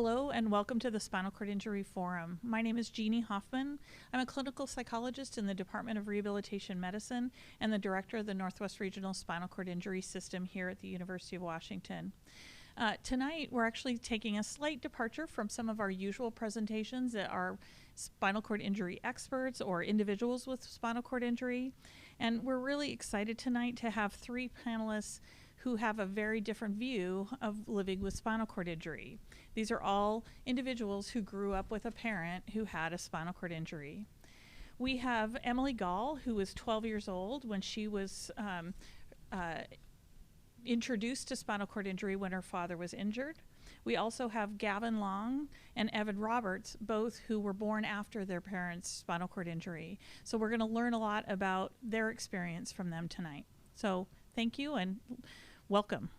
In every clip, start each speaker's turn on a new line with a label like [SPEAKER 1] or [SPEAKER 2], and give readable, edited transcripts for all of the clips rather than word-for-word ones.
[SPEAKER 1] Hello and welcome to the Spinal Cord Injury Forum. My name is Jeannie Hoffman. I'm a clinical psychologist in the Department of Rehabilitation Medicine and the director of the Northwest Regional Spinal Cord Injury System here at the University of Washington. Tonight, we're actually taking a slight departure from some of our usual presentations that are spinal cord injury experts or individuals with spinal cord injury. And we're really excited tonight to have three panelists who have a very different view of living with spinal cord injury. These are all individuals who grew up with a parent who had a spinal cord injury. We have Emily Gall, who was 12 years old when she was introduced to spinal cord injury when her father was injured. We also have Gavin Long and Evan Roberts, both who were born after their parents' spinal cord injury. So we're going to learn a lot about their experience from them tonight. So thank you and welcome.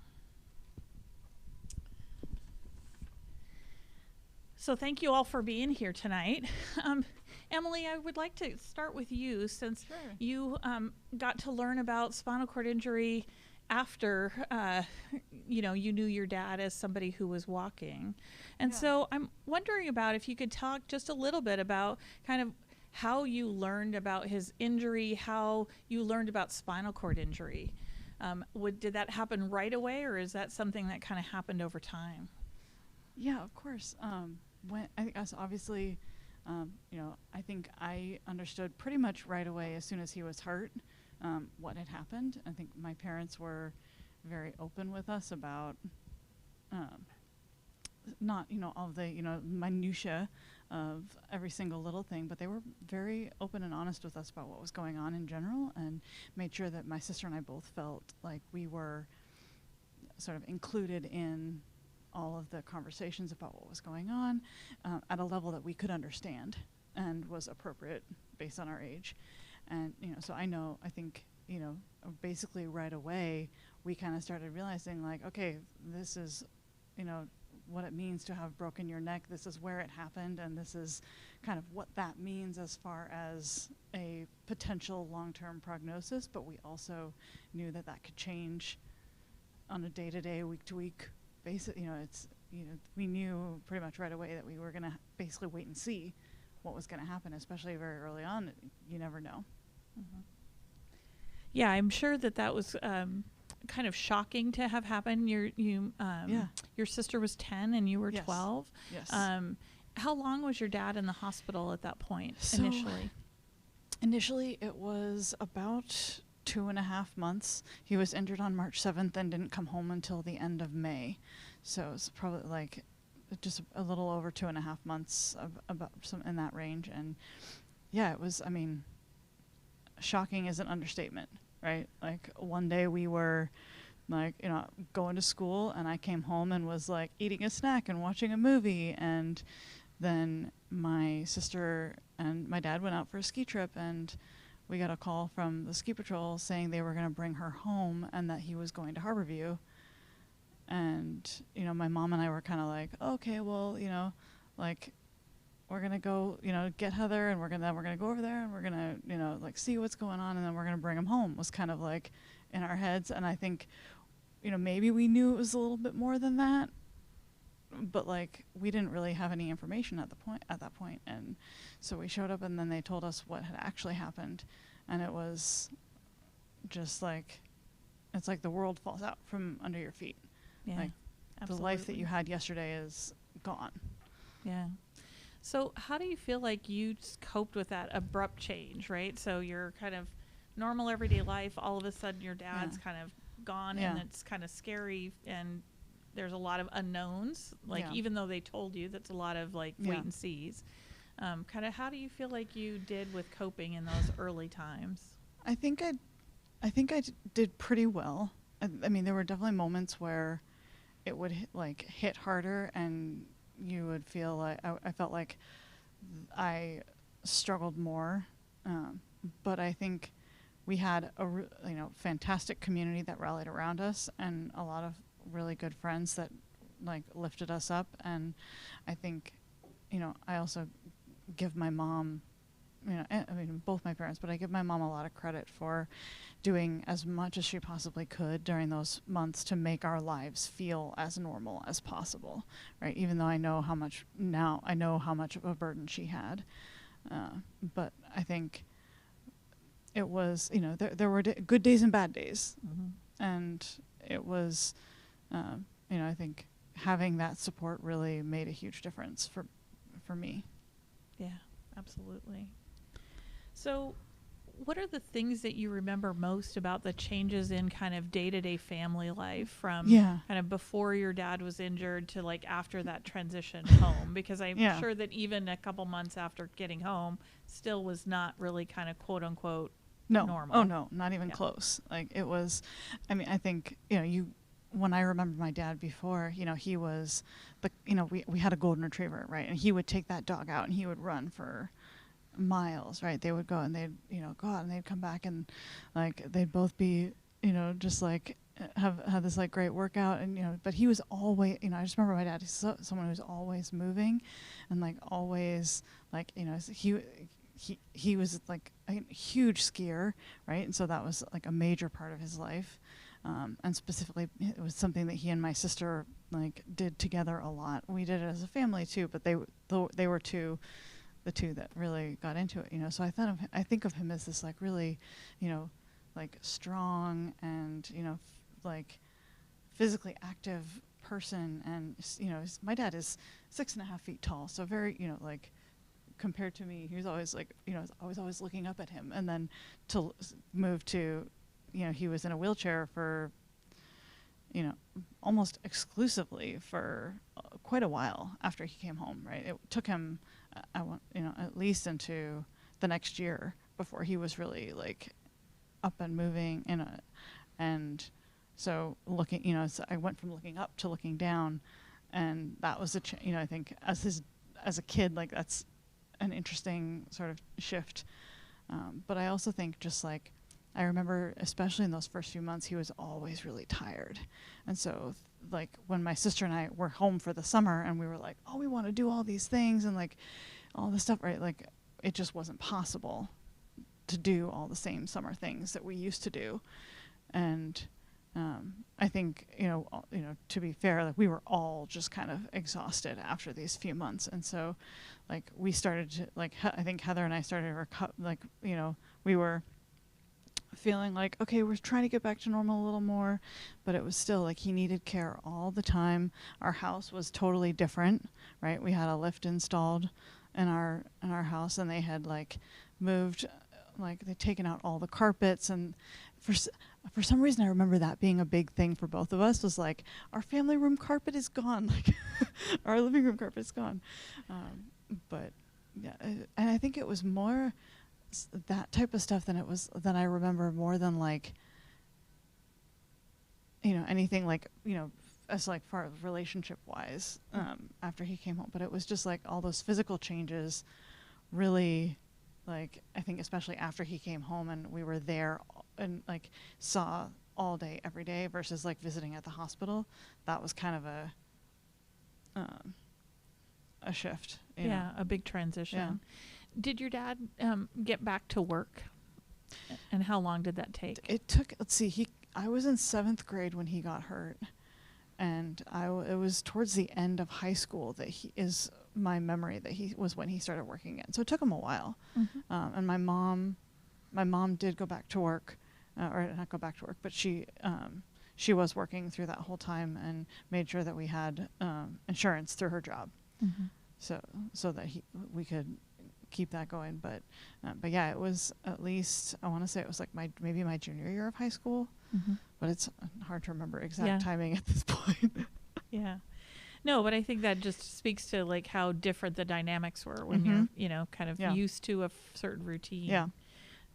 [SPEAKER 1] So thank you all for being here tonight. Emily, I would like to start with you since you got to learn about spinal cord injury after you knew your dad as somebody who was walking. And so I'm wondering about if you could talk just a little bit about kind of how you learned about his injury, how you learned about spinal cord injury. Did that happen right away, or is that something that kind of happened over time?
[SPEAKER 2] Yeah, of course. When I think obviously, I think I understood pretty much right away as soon as he was hurt what had happened. I think my parents were very open with us about not all the minutia of every single little thing, but they were very open and honest with us about what was going on in general, and made sure that my sister and I both felt like we were sort of included in all of the conversations about what was going on at a level that we could understand and was appropriate based on our age. And so I think basically right away we kind of started realizing, like, okay, this is what it means to have broken your neck. This is where it happened, and this is kind of what that means as far as a potential long-term prognosis. But we also knew that that could change on a day-to-day, week-to-week basis. We knew pretty much right away that we were going to basically wait and see what was going to happen, especially very early on. You never know.
[SPEAKER 1] Mm-hmm. Yeah, I'm sure that was kind of shocking to have happen. Your sister was 10 and you were 12.
[SPEAKER 2] Yes.
[SPEAKER 1] How long was your dad in the hospital at that point initially?
[SPEAKER 2] Initially, it was about 2.5 months. He was injured on March 7th and didn't come home until the end of May. So it's probably like just a little over 2.5 months, about some in that range. And yeah, it was, shocking is an understatement, right? Like one day we were like, going to school, and I came home and was like eating a snack and watching a movie, and then my sister and my dad went out for a ski trip, and we got a call from the ski patrol saying they were going to bring her home and that he was going to Harborview. And my mom and I were kind of like, okay, well, like, we're going to go, get Heather, and we're going to go over there, and we're going to, like, see what's going on, and then we're going to bring him home, was kind of like in our heads. And I think, maybe we knew it was a little bit more than that, but like we didn't really have any information at that point. And so we showed up, and then they told us what had actually happened. And it was just like, it's like the world falls out from under your feet.
[SPEAKER 1] Yeah,
[SPEAKER 2] like
[SPEAKER 1] absolutely.
[SPEAKER 2] The life that you had yesterday is gone.
[SPEAKER 1] Yeah. So how do you feel like you coped with that abrupt change, right? So you're kind of normal everyday life, all of a sudden your dad's kind of gone, and it's kind of scary, and there's a lot of unknowns. Like even though they told you, that's a lot of like wait and sees. Kind of how do you feel like you did with coping in those early times?
[SPEAKER 2] I think I did pretty well. I mean, there were definitely moments where it would hit harder, and you would feel like I felt like I struggled more, but I think we had a fantastic community that rallied around us, and a lot of really good friends that like lifted us up. And I think I also give my mom I mean, both my parents, but I give my mom a lot of credit for doing as much as she possibly could during those months to make our lives feel as normal as possible, right? Even though I know how much of a burden she had. But I think it was, there were good days and bad days.
[SPEAKER 1] Mm-hmm.
[SPEAKER 2] And it was, I think having that support really made a huge difference for me.
[SPEAKER 1] Yeah, absolutely. So what are the things that you remember most about the changes in kind of day-to-day family life from kind of before your dad was injured to like after that transition home? Because I'm sure that even a couple months after getting home still was not really kind of quote unquote normal.
[SPEAKER 2] Oh no, not even close. Like it was, I mean, I think, when I remember my dad before, he was we had a golden retriever, right? And he would take that dog out and he would run for miles, right? They would go and they'd go out and they'd come back and like they'd both be just like have this like great workout, and but he was always, I just remember my dad, he's someone who's always moving and like always like he was like a huge skier, right? And so that was like a major part of his life, and specifically it was something that he and my sister like did together a lot. We did it as a family too, but they were the two that really got into it, so I think of him as this like really, like strong and like physically active person. And my dad is 6.5 feet tall, so very like compared to me, he was always like I was always looking up at him. And then to move to he was in a wheelchair for almost exclusively for quite a while after he came home, right? It took him at least into the next year before he was really like up and moving and so looking, so I went from looking up to looking down, and that was I think as a kid, like that's an interesting sort of shift. But I also think just like I remember, especially in those first few months, he was always really tired. And so like when my sister and I were home for the summer and we were like, oh, we want to do all these things and like all this stuff, right? Like it just wasn't possible to do all the same summer things that we used to do. And I think, to be fair, like we were all just kind of exhausted after these few months. And so like we started to like, I think Heather and I started we were feeling like, okay, we're trying to get back to normal a little more, but it was still like he needed care all the time. Our house was totally different, right? We had a lift installed in our house, and they had like moved, like they'd taken out all the carpets, and for some reason I remember that being a big thing for both of us, was like our family room carpet is gone, like our living room carpet is gone. But yeah, and I think it was more that type of stuff than I remember more than like anything like as like far relationship wise after he came home. But it was just like all those physical changes really, like I think especially after he came home and we were there and like saw all day every day versus like visiting at the hospital, that was kind of a shift.
[SPEAKER 1] A big transition.
[SPEAKER 2] Yeah.
[SPEAKER 1] Did your dad get back to work, and how long did that take?
[SPEAKER 2] It took, I was in 7th grade when he got hurt, and it was towards the end of high school that my memory that he was when he started working again. So it took him a while.
[SPEAKER 1] Mm-hmm.
[SPEAKER 2] And my mom did go back to work, or not go back to work, but she was working through that whole time and made sure that we had insurance through her job.
[SPEAKER 1] Mm-hmm.
[SPEAKER 2] So that we could keep that going. But yeah, it was at least, I want to say it was like maybe my junior year of high school,
[SPEAKER 1] mm-hmm.
[SPEAKER 2] but it's hard to remember exact timing at this point.
[SPEAKER 1] Yeah. No, but I think that just speaks to like how different the dynamics were when
[SPEAKER 2] Mm-hmm.
[SPEAKER 1] you're, kind of used to a certain routine.
[SPEAKER 2] Yeah.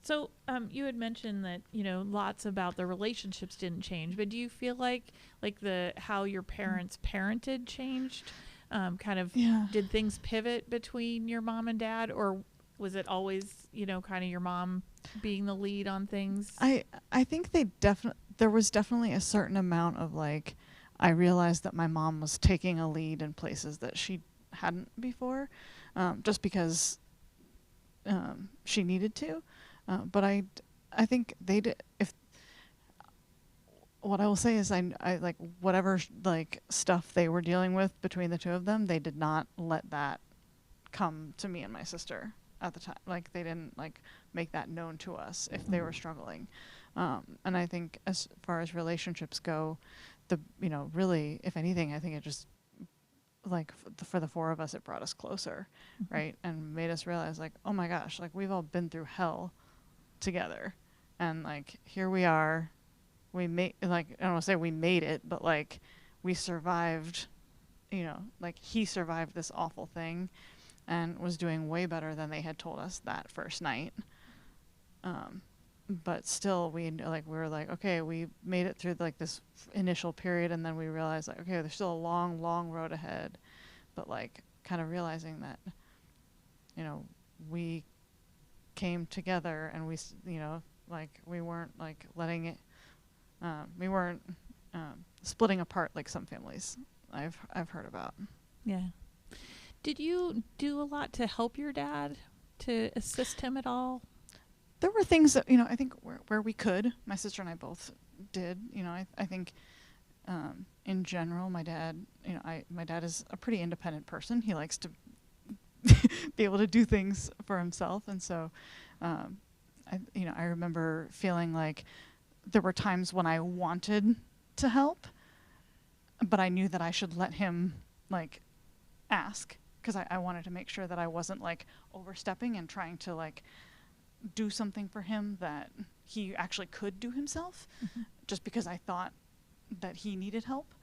[SPEAKER 1] So you had mentioned that, lots about the relationships didn't change, but do you feel like how your parents parented changed? Did things pivot between your mom and dad, or was it always, kind of your mom being the lead on things?
[SPEAKER 2] I think there was definitely a certain amount of like, I realized that my mom was taking a lead in places that she hadn't before, just because she needed to. But I think they did. If what I will say is, I like whatever like stuff they were dealing with between the two of them, they did not let that come to me and my sister at the time. Like they didn't like make that known to us if they were struggling. And I think as far as relationships go, really, if anything, I think it just like for the four of us, it brought us closer, right? And made us realize like, oh my gosh, like we've all been through hell together, and like here we are, we made, like I don't want to say we made it, but like we survived, like he survived this awful thing and was doing way better than they had told us that first night. But still we were like, okay, we made it through like this initial period, and then we realized like, okay, there's still a long, long road ahead. But like kind of realizing that, we came together and we, like we weren't like letting it, we weren't splitting apart like some families I've heard about.
[SPEAKER 1] Yeah. Did you do a lot to help your dad, to assist him at all?
[SPEAKER 2] There were things that, I think where we could, my sister and I both did. I think in general, my dad, my dad is a pretty independent person. He likes to be able to do things for himself. And so, I remember feeling like there were times when I wanted to help, but I knew that I should let him like ask, because I wanted to make sure that I wasn't like overstepping and trying to like do something for him that he actually could do himself, just because I thought that he needed help.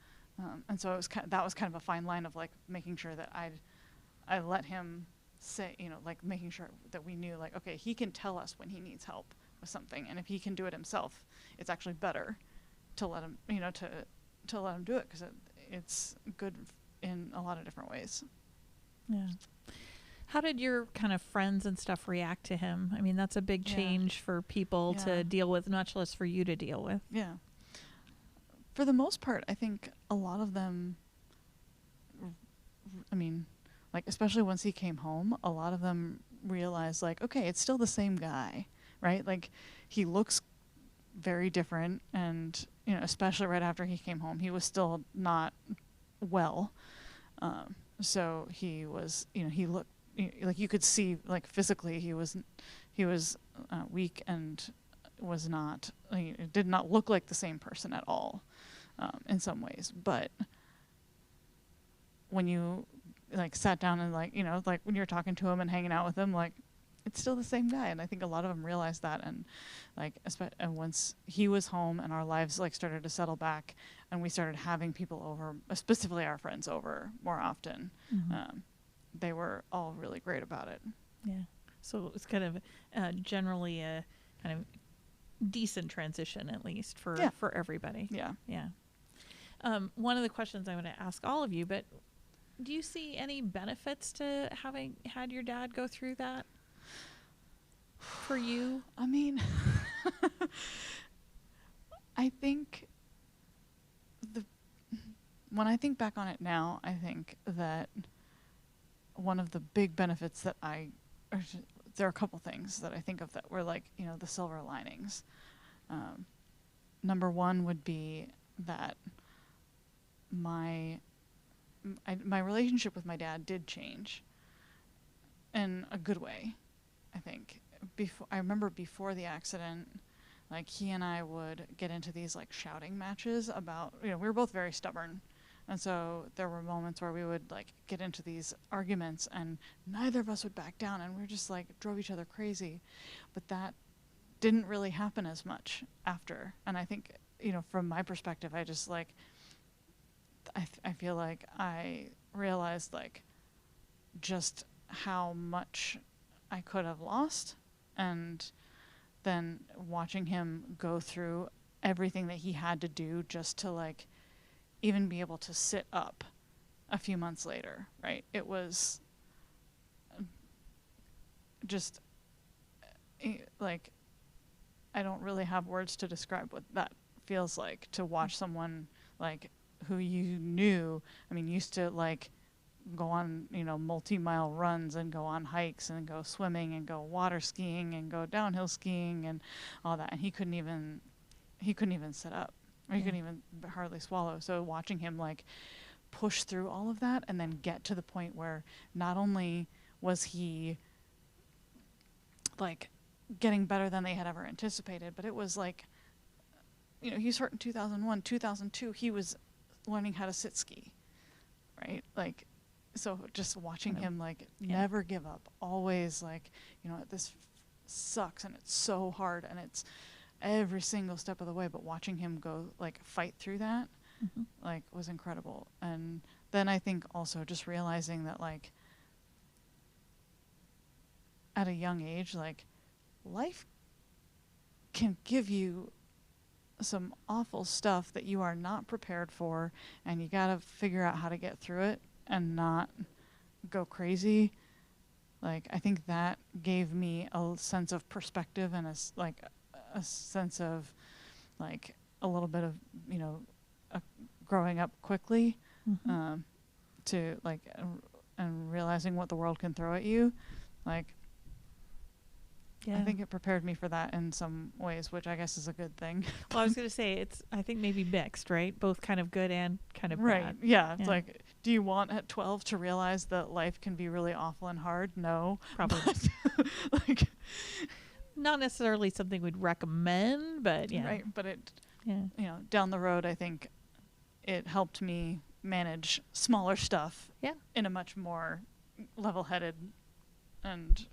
[SPEAKER 2] And so it was that was kind of a fine line of like making sure that I let him say, like making sure that we knew like, okay, he can tell us when he needs help with something, and if he can do it himself, it's actually better to let him, to let him do it, because it's good in a lot of different ways.
[SPEAKER 1] Yeah. How did your kind of friends and stuff react to him? I mean, that's a big change for people to deal with, not just for you to deal with.
[SPEAKER 2] Yeah. For the most part, I think a lot of them, I mean, like, especially once he came home, a lot of them realized, like, okay, it's still the same guy, right? Like, he looks very different, and, especially right after he came home, he was still not well. So he was, he looked, like you could see, like physically, he was weak and was not. It did not look like the same person at all, in some ways. But when you like sat down and like like when you're talking to him and hanging out with him, like it's still the same guy. And I think a lot of them realized that. And like and once he was home and our lives like started to settle back, and we started having people over, specifically our friends over more often. They were all really great about it.
[SPEAKER 1] Yeah. So it's kind of generally a kind of decent transition, at least for everybody.
[SPEAKER 2] Yeah.
[SPEAKER 1] Yeah. One of the questions I'm going to ask all of you, but do you see any benefits to having had your dad go through that for you?
[SPEAKER 2] I mean, I think when I think back on it now, I think that one of the big benefits that there are a couple things that I think of that were like, the silver linings. Number one would be that my relationship with my dad did change in a good way, I think. I remember before the accident, like he and I would get into these like shouting matches about, we were both very stubborn. And so there were moments where we would like get into these arguments and neither of us would back down, and we just like drove each other crazy. But that didn't really happen as much after. And I think, from my perspective, I just like, I feel like I realized like just how much I could have lost, and then watching him go through everything that he had to do just to like even be able to sit up a few months later, right? It was just like, I don't really have words to describe what that feels like, to watch someone like who you knew, used to like go on, multi-mile runs and go on hikes and go swimming and go water skiing and go downhill skiing and all that. And he couldn't even sit up, or he couldn't even hardly swallow. So watching him like push through all of that and then get to the point where not only was he like getting better than they had ever anticipated, but it was like, he's hurt in 2001, 2002, he was learning how to sit ski, right? Like, so just watching him like never give up, always like, this sucks and it's so hard and it's every single step of the way, but watching him go like fight through that like was incredible. And then I think also just realizing that like at a young age, like life can give you some awful stuff that you are not prepared for, and you got to figure out how to get through it and not go crazy. Like, I think that gave me a sense of perspective and a sense of like a little bit of, growing up quickly, to like, and realizing what the world can throw at you. Like, I think it prepared me for that in some ways, which I guess is a good thing.
[SPEAKER 1] Well, I was going to say, I think maybe mixed, right? Both kind of good and kind of
[SPEAKER 2] right.
[SPEAKER 1] bad.
[SPEAKER 2] Yeah. It's like, do you want at 12 to realize that life can be really awful and hard? No.
[SPEAKER 1] Probably.
[SPEAKER 2] Like,
[SPEAKER 1] not necessarily something we'd recommend, but yeah.
[SPEAKER 2] Right. But down the road, I think it helped me manage smaller stuff in a much more level-headed and,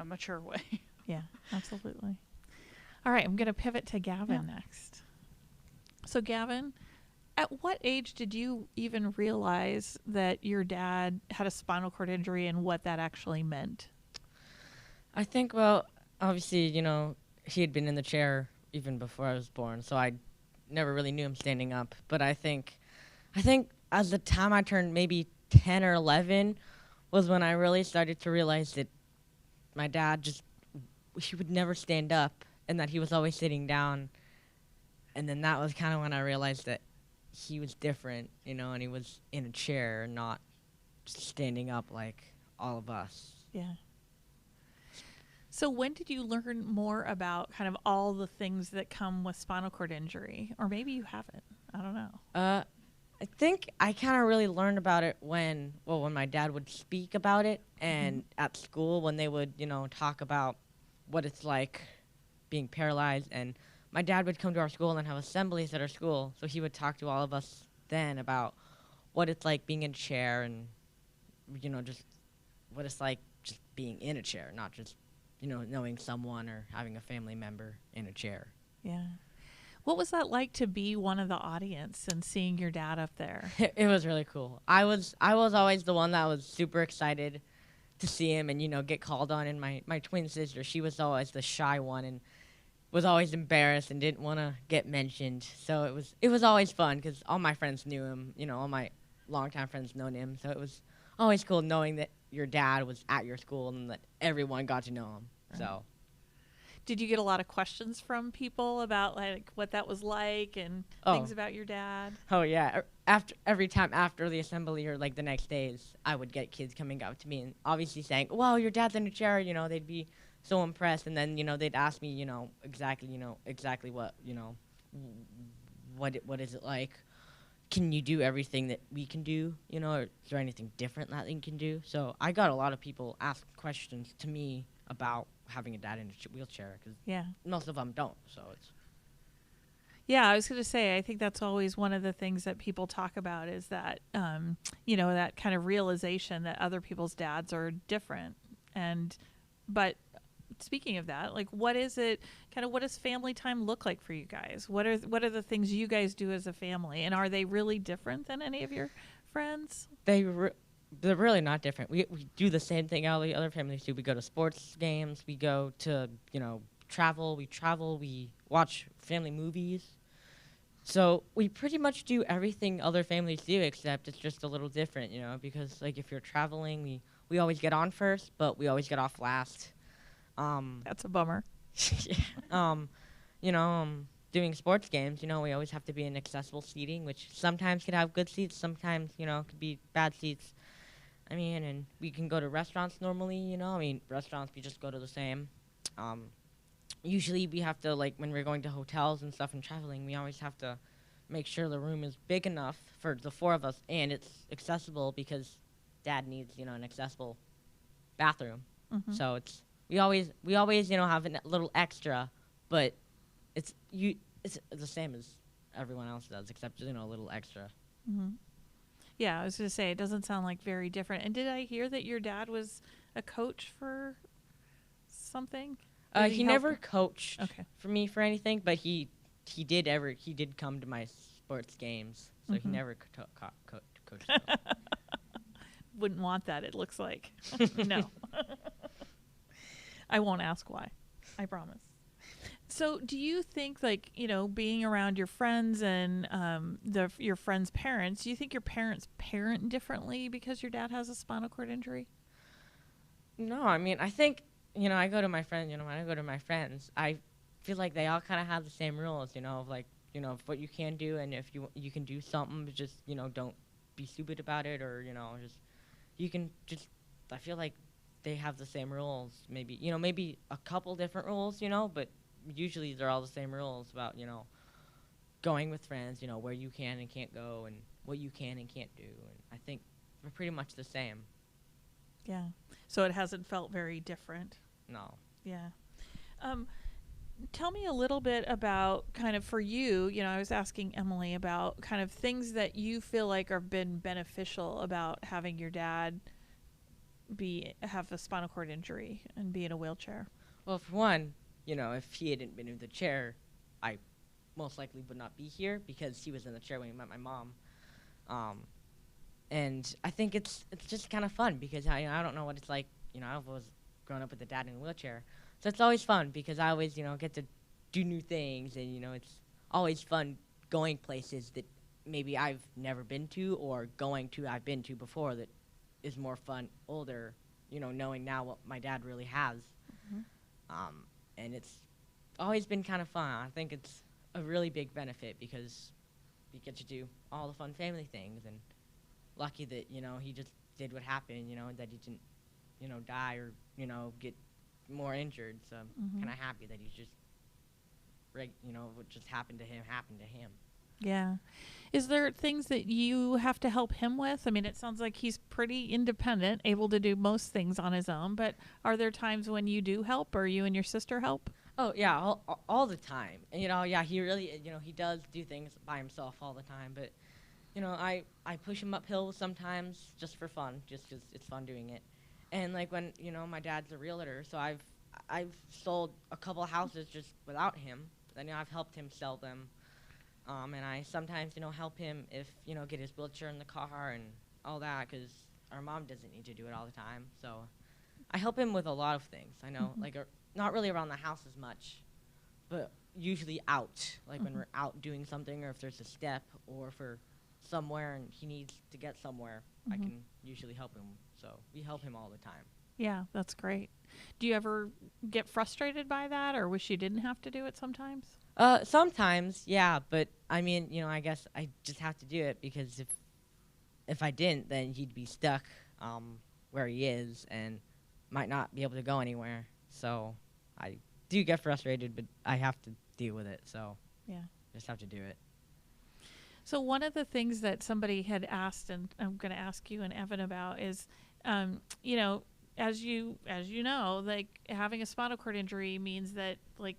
[SPEAKER 2] mature way.
[SPEAKER 1] Yeah, absolutely. All right, I'm going to pivot to Gavin next. So Gavin, at what age did you even realize that your dad had a spinal cord injury and what that actually meant?
[SPEAKER 3] I think, well, obviously, he had been in the chair even before I was born, so I never really knew him standing up. But I think as the time I turned maybe 10 or 11 was when I really started to realize that my dad he would never stand up and that he was always sitting down. And then that was kind of when I realized that he was different, and he was in a chair, not just standing up like all of us.
[SPEAKER 1] Yeah. So when did you learn more about kind of all the things that come with spinal cord injury? Or maybe you haven't. I don't know.
[SPEAKER 3] I think I kind of really learned about it when my dad would speak about it, and at school when they would, talk about what it's like being paralyzed. And my dad would come to our school and have assemblies at our school, so he would talk to all of us then about what it's like being in a chair and, just what it's like just being in a chair, not just, knowing someone or having a family member in a chair.
[SPEAKER 1] Yeah. What was that like to be one of the audience and seeing your dad up there?
[SPEAKER 3] It was really cool. I was always the one that was super excited to see him and, get called on. And my twin sister, she was always the shy one and was always embarrassed and didn't want to get mentioned. So it was always fun because all my friends knew him. All my longtime friends known him. So it was always cool knowing that your dad was at your school and that everyone got to know him. Right. So.
[SPEAKER 1] Did you get a lot of questions from people about like what that was like and things about your dad?
[SPEAKER 3] Oh yeah. Every time after the assembly or like the next days, I would get kids coming up to me and obviously saying, "Well, your dad's in a chair." They'd be so impressed, and then they'd ask me, exactly what, what is it like? Can you do everything that we can do? Or is there anything different that they can do? So I got a lot of people ask questions to me about having a dad in a wheelchair because most of them don't. So it's.
[SPEAKER 1] Yeah, I was going to say, I think that's always one of the things that people talk about is that, that kind of realization that other people's dads are different. But speaking of that, like, what does family time look like for you guys? What are the things you guys do as a family? And are they really different than any of your friends?
[SPEAKER 3] They're really not different. We do the same thing all the other families do. We go to sports games. We go to, travel. We watch family movies. So we pretty much do everything other families do, except it's just a little different, because, like, if you're traveling, we always get on first, but we always get off last.
[SPEAKER 1] That's a bummer.
[SPEAKER 3] Doing sports games, we always have to be in accessible seating, which sometimes could have good seats, sometimes, could be bad seats. I mean, and we can go to restaurants normally, you know. I mean, restaurants, we just go to the same. Usually we have to, like, when we're going to hotels and stuff and traveling, we always have to make sure the room is big enough for the four of us and it's accessible because Dad needs, you know, an accessible bathroom.
[SPEAKER 1] Mhm.
[SPEAKER 3] So we always, you know, have a little extra, but it's the same as everyone else does, except, you know, a little extra.
[SPEAKER 1] Mhm. Yeah, I was going to say, it doesn't sound like very different. And did I hear that your dad was a coach for something? Did
[SPEAKER 3] He
[SPEAKER 1] help?
[SPEAKER 3] never coached
[SPEAKER 1] Okay.
[SPEAKER 3] for me for anything, but he did come to my sports games, so he
[SPEAKER 1] Mhm.
[SPEAKER 3] never coached. me.
[SPEAKER 1] Wouldn't want that, it looks like. No. I won't ask why. I promise. So, do you think, like, you know, being around your friends and your friends' parents, do you think your parents parent differently because your dad has a spinal cord injury?
[SPEAKER 3] No, I mean, I think, you know, I go to my friends, you know, when I go to my friends, I feel like they all kind of have the same rules, you know, of like, you know, of what you can do, and if you can do something, but just, you know, don't be stupid about it, or, you know, just, you can just, I feel like they have the same rules, maybe, you know, maybe a couple different rules, you know, but usually they're all the same rules about, you know, going with friends, you know, where you can and can't go, and what you can and can't do, and I think we're pretty much the same.
[SPEAKER 1] Yeah. So it hasn't felt very different.
[SPEAKER 3] No.
[SPEAKER 1] Yeah. Tell me a little bit about kind of for you, you know, I was asking Emily about kind of things that you feel like have been beneficial about having your dad have a spinal cord injury and be in a wheelchair.
[SPEAKER 3] Well, for one, you know, if he hadn't been in the chair, I most likely would not be here because he was in the chair when he met my mom. And I think it's just kind of fun because I don't know what it's like. You know, I was growing up with a dad in a wheelchair, so it's always fun because I always, you know, get to do new things, and, you know, it's always fun going places that maybe I've never been to, or going to I've been to before that is more fun older, you know, knowing now what my dad really has.
[SPEAKER 1] Mm-hmm.
[SPEAKER 3] And it's always been kind of fun. I think it's a really big benefit because we get to do all the fun family things, and lucky that, you know, he just did what happened, you know, and that he didn't, you know, die or, you know, get more injured. So I'm
[SPEAKER 1] Mhm.
[SPEAKER 3] kind of happy that he's just, you know, what just happened to him happened to him.
[SPEAKER 1] Yeah. Is there things that you have to help him with? I mean, it sounds like he's pretty independent, able to do most things on his own, but are there times when you do help, or you and your sister help?
[SPEAKER 3] Oh, yeah, all the time. And, you know, yeah, he really, you know, he does do things by himself all the time. But, you know, I push him up hills sometimes just for fun, just 'cause it's fun doing it. And, like, when, you know, my dad's a realtor, so I've sold a couple houses just without him. Then, you know, I've helped him sell them. And I sometimes, you know, help him if, you know, get his wheelchair in the car and all that, 'cause our mom doesn't need to do it all the time. So I help him with a lot of things. I know,
[SPEAKER 1] Mhm.
[SPEAKER 3] like, not really around the house as much, but usually out, like when
[SPEAKER 1] Mhm.
[SPEAKER 3] we're out doing something, or if there's a step, or if we're somewhere and he needs to get somewhere, I
[SPEAKER 1] Mhm.
[SPEAKER 3] can usually help him. So we help him all the time.
[SPEAKER 1] Yeah, that's great. Do you ever get frustrated by that, or wish you didn't have to do it sometimes?
[SPEAKER 3] Sometimes, yeah, but I mean, you know, I guess I just have to do it because if I didn't, then he'd be stuck where he is and might not be able to go anywhere. So I do get frustrated, but I have to deal with it. So
[SPEAKER 1] Yeah.
[SPEAKER 3] just have to do it.
[SPEAKER 1] So one of the things that somebody had asked, and I'm going to ask you and Evan about, is, you know, as you know, like having a spinal cord injury means that, like,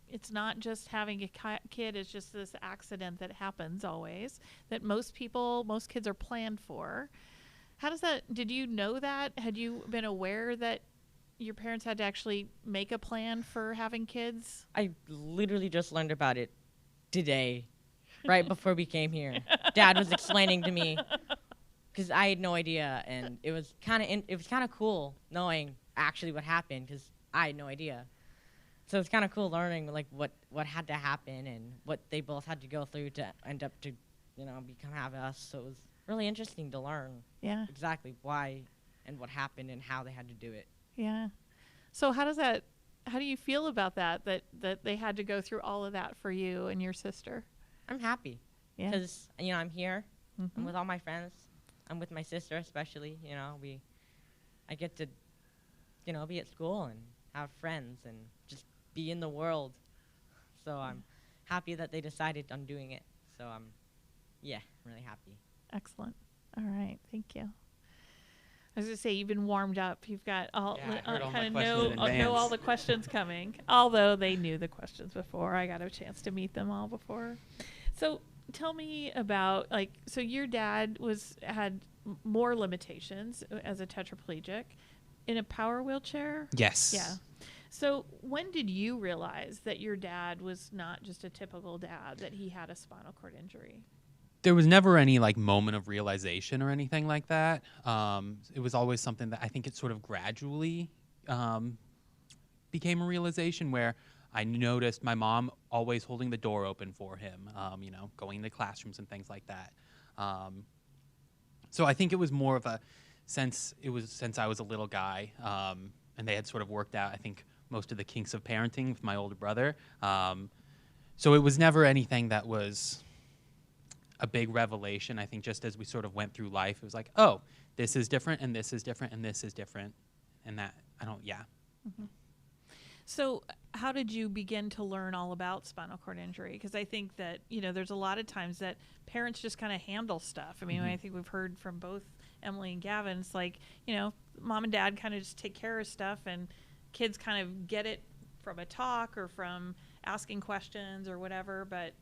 [SPEAKER 1] it's not just having a kid; it's just this accident that happens always. That most kids are planned for. How does that? Did you know that? Had you been aware that your parents had to actually make a plan for having kids?
[SPEAKER 3] I literally just learned about it today, right before we came here. Dad was explaining to me because I had no idea, and it was kind of cool knowing actually what happened because I had no idea. So it's kind of cool learning like what had to happen and what they both had to go through to end up to, you know, have us. So it was really interesting to learn
[SPEAKER 1] Yeah.
[SPEAKER 3] exactly why and what happened and how they had to do it.
[SPEAKER 1] Yeah. So how do you feel about that they had to go through all of that for you and your sister?
[SPEAKER 3] I'm happy
[SPEAKER 1] Yeah.
[SPEAKER 3] because, you know, I'm here. I'm
[SPEAKER 1] Mhm.
[SPEAKER 3] with all my friends. I'm with my sister, especially. I get to, be at school and have friends and just be in the world. So I'm happy that they decided on doing it. So I'm really happy.
[SPEAKER 1] Excellent. All right. Thank you. I was going to say, you've been warmed up. You've got all kind of know all the questions coming. Although they knew the questions before, I got a chance to meet them all before. So tell me about so your dad had more limitations as a tetraplegic in a power wheelchair.
[SPEAKER 4] Yes.
[SPEAKER 1] Yeah. So when did you realize that your dad was not just a typical dad, that he had a spinal cord injury?
[SPEAKER 4] There was never any moment of realization or anything like that. It was always something that I think it sort of gradually became a realization, where I noticed my mom always holding the door open for him, going to classrooms and things like that. So I think it was more of a since I was a little guy, and they had sort of worked out, I think, most of the kinks of parenting with my older brother. So it was never anything that was a big revelation. I think just as we sort of went through life, it was like, oh, this is different, and this is different, and this is different, and that,
[SPEAKER 1] Mm-hmm. So how did you begin to learn all about spinal cord injury? Because I think that, there's a lot of times that parents just kind of handle stuff. I mean, I think we've heard from both Emily and Gavin, it's like, mom and dad kind of just take care of stuff, and kids kind of get it from a talk or from asking questions or whatever. But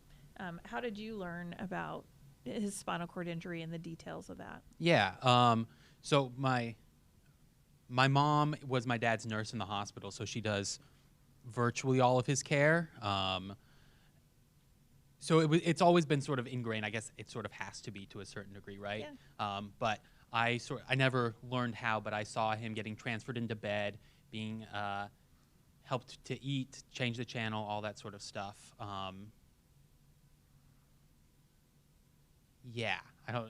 [SPEAKER 1] how did you learn about his spinal cord injury and the details of that?
[SPEAKER 4] Yeah. So my mom was my dad's nurse in the hospital, so she does virtually all of his care. So it's always been sort of ingrained. I guess it sort of has to be to a certain degree, right?
[SPEAKER 1] Yeah.
[SPEAKER 4] But I never learned how, but I saw him getting transferred into bed, being helped to eat, change the channel, all that sort of stuff. Yeah, I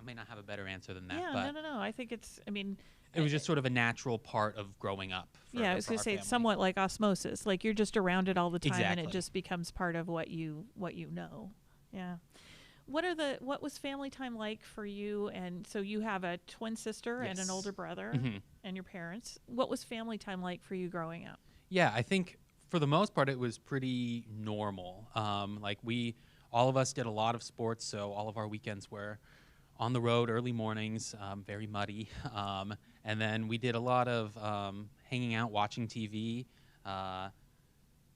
[SPEAKER 4] may not have a better answer than that.
[SPEAKER 1] Yeah,
[SPEAKER 4] but
[SPEAKER 1] no. I think
[SPEAKER 4] it was just sort of a natural part of growing up.
[SPEAKER 1] I was going to say it's somewhat like osmosis. Like you're just around it all the time, and it
[SPEAKER 4] Exactly.
[SPEAKER 1] just becomes part of what you know. Yeah. What was family time like for you? And so you have a twin sister and an
[SPEAKER 4] Yes.
[SPEAKER 1] older brother,
[SPEAKER 4] Mhm.
[SPEAKER 1] and your parents. What was family time like for you growing up?
[SPEAKER 4] Yeah, I think for the most part it was pretty normal. All of us did a lot of sports, so all of our weekends were on the road, early mornings, very muddy. And then we did a lot of hanging out, watching TV. I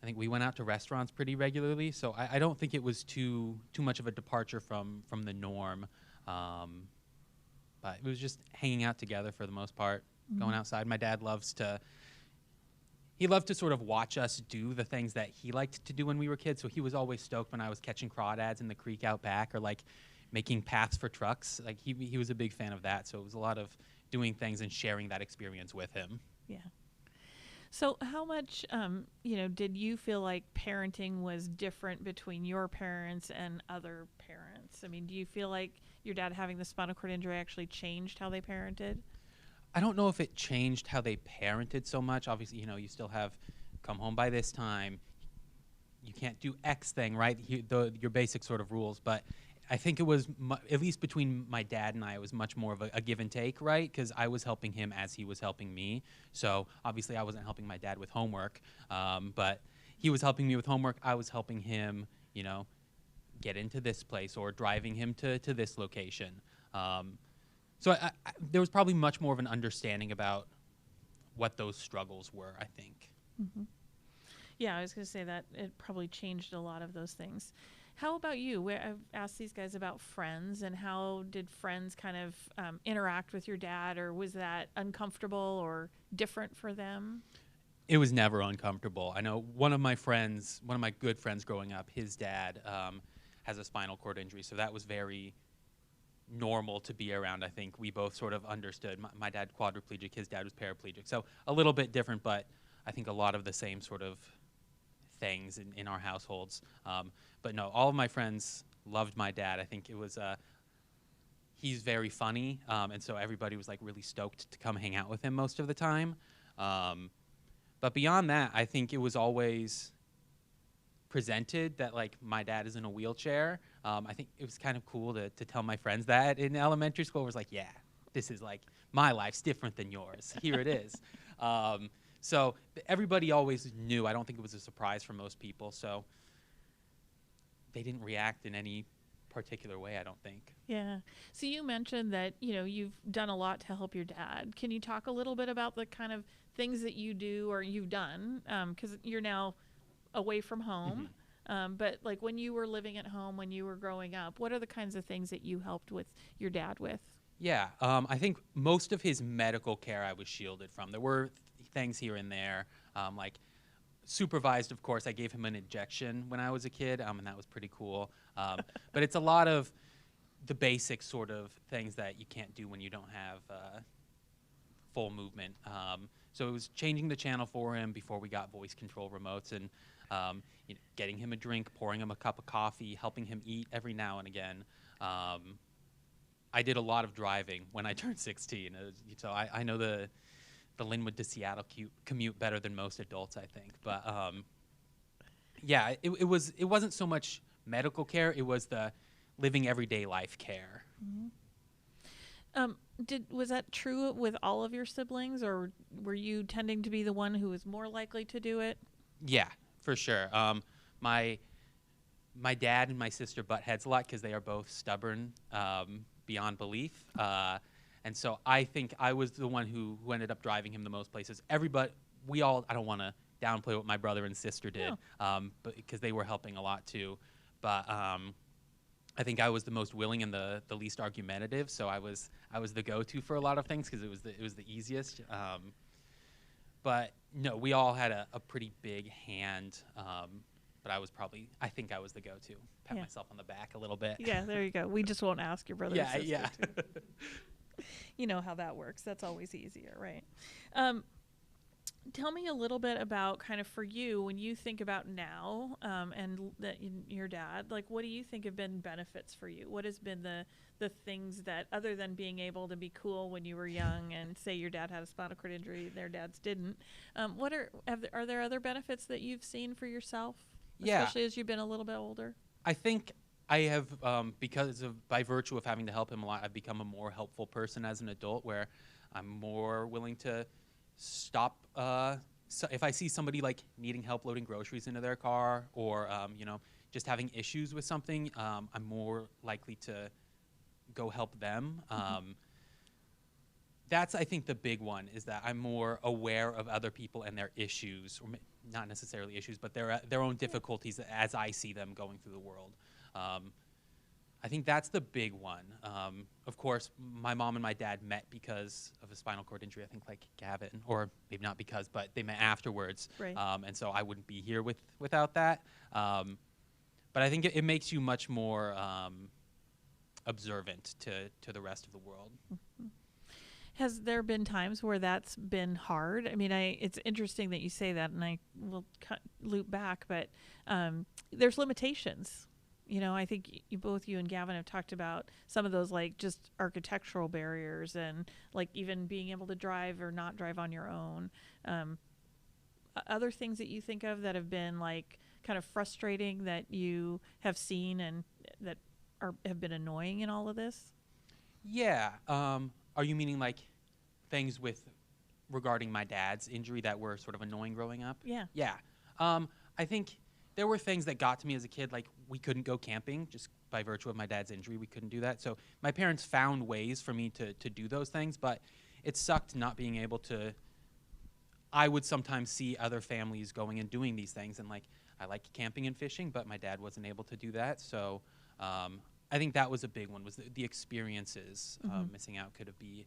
[SPEAKER 4] think we went out to restaurants pretty regularly, so I don't think it was too much of a departure from the norm. But it was just hanging out together for the most part, going outside. My dad loved to sort of watch us do the things that he liked to do when we were kids, so he was always stoked when I was catching crawdads in the creek out back, or making paths for trucks. He was a big fan of that, so it was a lot of doing things and sharing that experience with him.
[SPEAKER 1] Yeah. So how much, did you feel like parenting was different between your parents and other parents? I mean, do you feel like your dad having the spinal cord injury actually changed how they parented?
[SPEAKER 4] I don't know if it changed how they parented so much. Obviously, you still have come home by this time. You can't do X thing, right? Your basic sort of rules. But I think it was, at least between my dad and I, it was much more of a give and take, right? Because I was helping him as he was helping me. So obviously I wasn't helping my dad with homework, but he was helping me with homework. I was helping him, get into this place, or driving him to this location. So there was probably much more of an understanding about what those struggles were, I think.
[SPEAKER 1] Mm-hmm. Yeah, I was going to say that it probably changed a lot of those things. How about you? I've asked these guys about friends, and how did friends kind of interact with your dad, or was that uncomfortable or different for them?
[SPEAKER 4] It was never uncomfortable. I know one of my good friends growing up, his dad has a spinal cord injury, so that was very normal to be around. I think we both sort of understood. My dad quadriplegic, his dad was paraplegic, so a little bit different, but I think a lot of the same sort of things in our households. But no, all of my friends loved my dad. I think it was he's very funny, and so everybody was really stoked to come hang out with him most of the time. But beyond that, I think it was always presented that my dad is in a wheelchair, I think it was kind of cool to tell my friends that in elementary school. It was like, yeah, this is like, my life's different than yours. Here it is. So everybody always knew. I don't think it was a surprise for most people. So they didn't react in any particular way, I don't think.
[SPEAKER 1] Yeah. So you mentioned that, you've done a lot to help your dad. Can you talk a little bit about the kind of things that you do or you've done? Because you're now away from home. But like when you were living at home, when you were growing up, what are the kinds of things that you helped with your dad with?
[SPEAKER 4] Yeah, I think most of his medical care I was shielded from. There were things here and there, like supervised, of course. I gave him an injection when I was a kid, and that was pretty cool. But it's a lot of the basic sort of things that you can't do when you don't have full movement. So it was changing the channel for him before we got voice control remotes, and getting him a drink, pouring him a cup of coffee, helping him eat every now and again. I did a lot of driving when I turned 16, so I know the Linwood to Seattle commute better than most adults, I think. But yeah, it wasn't so much medical care; it was the living everyday life care.
[SPEAKER 1] Was that true with all of your siblings, or were you tending to be the one who was more likely to do it?
[SPEAKER 4] Yeah, for sure. My dad and my sister butt heads a lot because they are both stubborn beyond belief. And so I think I was the one who ended up driving him the most places. I don't want to downplay what my brother and sister did, but because they were helping a lot too. But I think I was the most willing and the least argumentative. So I was the go-to for a lot of things because it was the easiest. But no, we all had a pretty big hand. But I think I was the go-to. Pat myself on the back a little bit.
[SPEAKER 1] Yeah, there you go. We just won't ask your brother or sister.
[SPEAKER 4] Yeah.
[SPEAKER 1] You know how that works. That's always easier, right? Tell me a little bit about kind of for you, when you think about now and your dad, like what do you think have been benefits for you? What has been the things that, other than being able to be cool when you were young and say your dad had a spinal cord injury, their dads didn't, are there other benefits that you've seen for yourself?
[SPEAKER 4] Yeah.
[SPEAKER 1] Especially as you've been a little bit older?
[SPEAKER 4] I think I have, by virtue of having to help him a lot, I've become a more helpful person as an adult, where I'm more willing to stop. So if I see somebody like needing help loading groceries into their car, or just having issues with something, I'm more likely to go help them. That's, I think, the big one, is that I'm more aware of other people and their issues, or not necessarily issues, but their own difficulties as I see them going through the world. I think that's the big one. Of course, my mom and my dad met because of a spinal cord injury, I think like Gavin, or maybe not because, but they met afterwards.
[SPEAKER 1] Right.
[SPEAKER 4] And so I wouldn't be here without that. But I think it makes you much more observant to the rest of the world.
[SPEAKER 1] Mm-hmm. Has there been times where that's been hard? I mean, it's interesting that you say that, and I will loop back, but there's limitations. I think both you and Gavin have talked about some of those, like just architectural barriers, and like even being able to drive or not drive on your own. Other things that you think of that have been like kind of frustrating that you have seen and that have been annoying in all of this?
[SPEAKER 4] Yeah. Are you meaning like things regarding my dad's injury that were sort of annoying growing up?
[SPEAKER 1] Yeah.
[SPEAKER 4] Yeah. I think there were things that got to me as a kid, like we couldn't go camping just by virtue of my dad's injury. We couldn't do that. So my parents found ways for me to do those things, but it sucked not being able to. I would sometimes see other families going and doing these things, and like I like camping and fishing, but my dad wasn't able to do that. So I think that was a big one, was the experiences. Missing out could be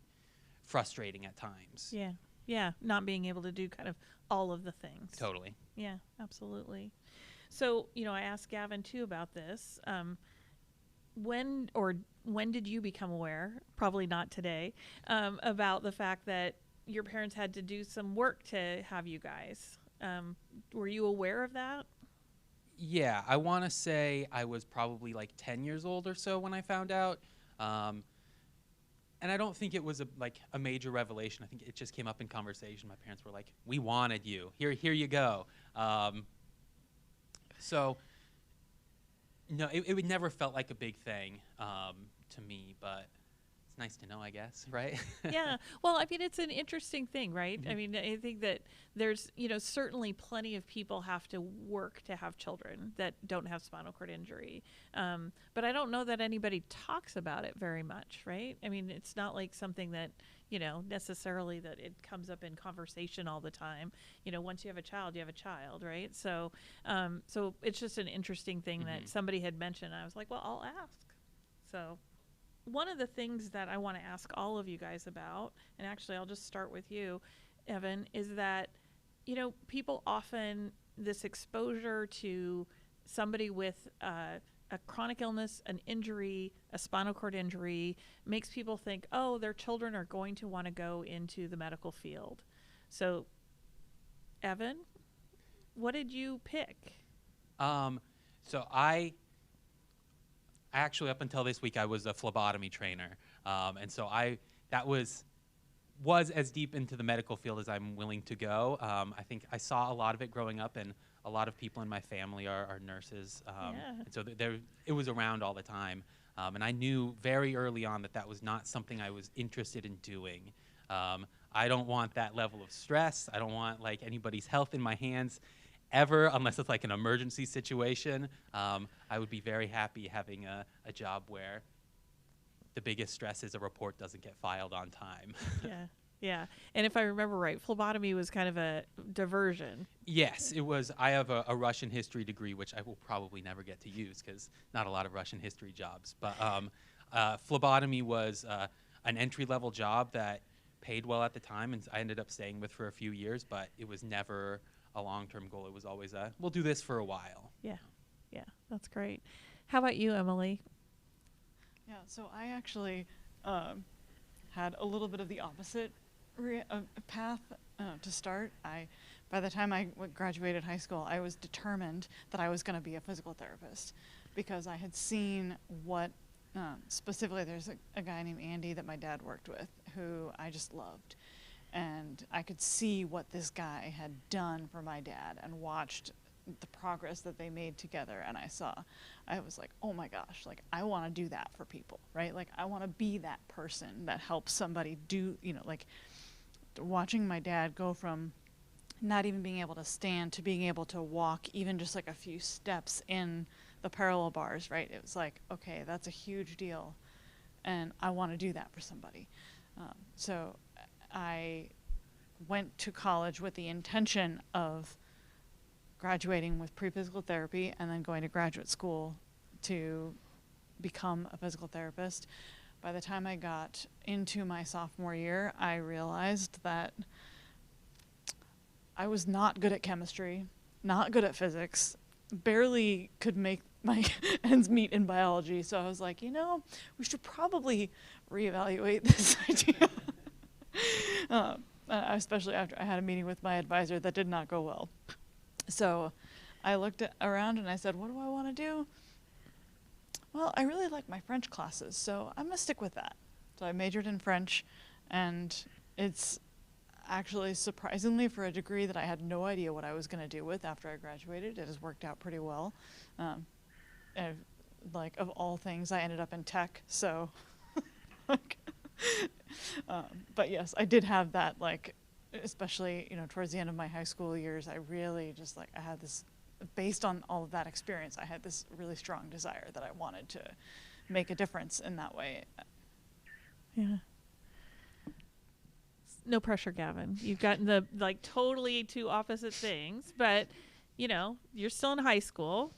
[SPEAKER 4] frustrating at times.
[SPEAKER 1] Yeah. Yeah. Not being able to do kind of all of the things.
[SPEAKER 4] Totally.
[SPEAKER 1] Yeah, absolutely. So, I asked Gavin too about this. When did you become aware, probably not today, about the fact that your parents had to do some work to have you guys? Were you aware of that?
[SPEAKER 4] Yeah, I want to say I was probably like 10 years old or so when I found out. And I don't think it was a major revelation. I think it just came up in conversation. My parents were like, "We wanted you. Here you go." So No, it would never felt like a big thing to me, but it's nice to know, I guess, right?
[SPEAKER 1] Yeah. Well, I mean, it's an interesting thing, right? I
[SPEAKER 4] Mhm.
[SPEAKER 1] mean, I think that there's, certainly plenty of people have to work to have children that don't have spinal cord injury. But I don't know that anybody talks about it very much, right? I mean, it's not like something that, necessarily that it comes up in conversation all the time. Once you have a child, you have a child, right? So it's just an interesting thing that somebody had mentioned. I was like, well, I'll ask. So one of the things that I want to ask all of you guys about, and actually I'll just start with you, Evan, is that, people often, this exposure to somebody with a chronic illness, an injury, a spinal cord injury, makes people think, oh, their children are going to want to go into the medical field. So, Evan, what did you pick?
[SPEAKER 4] So I actually, up until this week, I was a phlebotomy trainer, and so that was as deep into the medical field as I'm willing to go. I think I saw a lot of it growing up, and a lot of people in my family are nurses, and so it was around all the time. And I knew very early on that was not something I was interested in doing. I don't want that level of stress. I don't want like anybody's health in my hands ever, unless it's like an emergency situation. I would be very happy having a job where the biggest stress is a report doesn't get filed on time.
[SPEAKER 1] Yeah. And if I remember right, phlebotomy was kind of a diversion.
[SPEAKER 4] Yes, it was. I have a Russian history degree, which I will probably never get to use because not a lot of Russian history jobs. But phlebotomy was an entry-level job that paid well at the time, and I ended up staying with for a few years, but it was never a long-term goal. It was always we'll do this for a while.
[SPEAKER 1] Yeah, that's great. How about you, Emily?
[SPEAKER 2] Yeah, so I actually had a little bit of the opposite path to start. By the time I graduated high school, I was determined that I was going to be a physical therapist because I had seen what, specifically there's a guy named Andy that my dad worked with who I just loved. And I could see what this guy had done for my dad and watched the progress that they made together. And I was like, oh my gosh, like I want to do that for people, right? Like I want to be that person that helps somebody do, like watching my dad go from not even being able to stand to being able to walk even just like a few steps in the parallel bars, right? It was like, okay, that's a huge deal. And I want to do that for somebody. So I went to college with the intention of graduating with pre-physical therapy and then going to graduate school to become a physical therapist. By the time I got into my sophomore year, I realized that I was not good at chemistry, not good at physics, barely could make my ends meet in biology. So I was like, we should probably reevaluate this idea. Especially after I had a meeting with my advisor that did not go well. So I looked around and I said, what do I want to do? Well, I really like my French classes, so I'm going to stick with that. So I majored in French, and it's actually surprisingly for a degree that I had no idea what I was going to do with after I graduated. It has worked out pretty well. And like of all things, I ended up in tech, so but yes, I did have that, like, especially, towards the end of my high school years, I really just, like, I had this, based on all of that experience, I had this really strong desire that I wanted to make a difference in that way.
[SPEAKER 1] Yeah. No pressure, Gavin. You've gotten the, like, totally two opposite things, but, you're still in high school.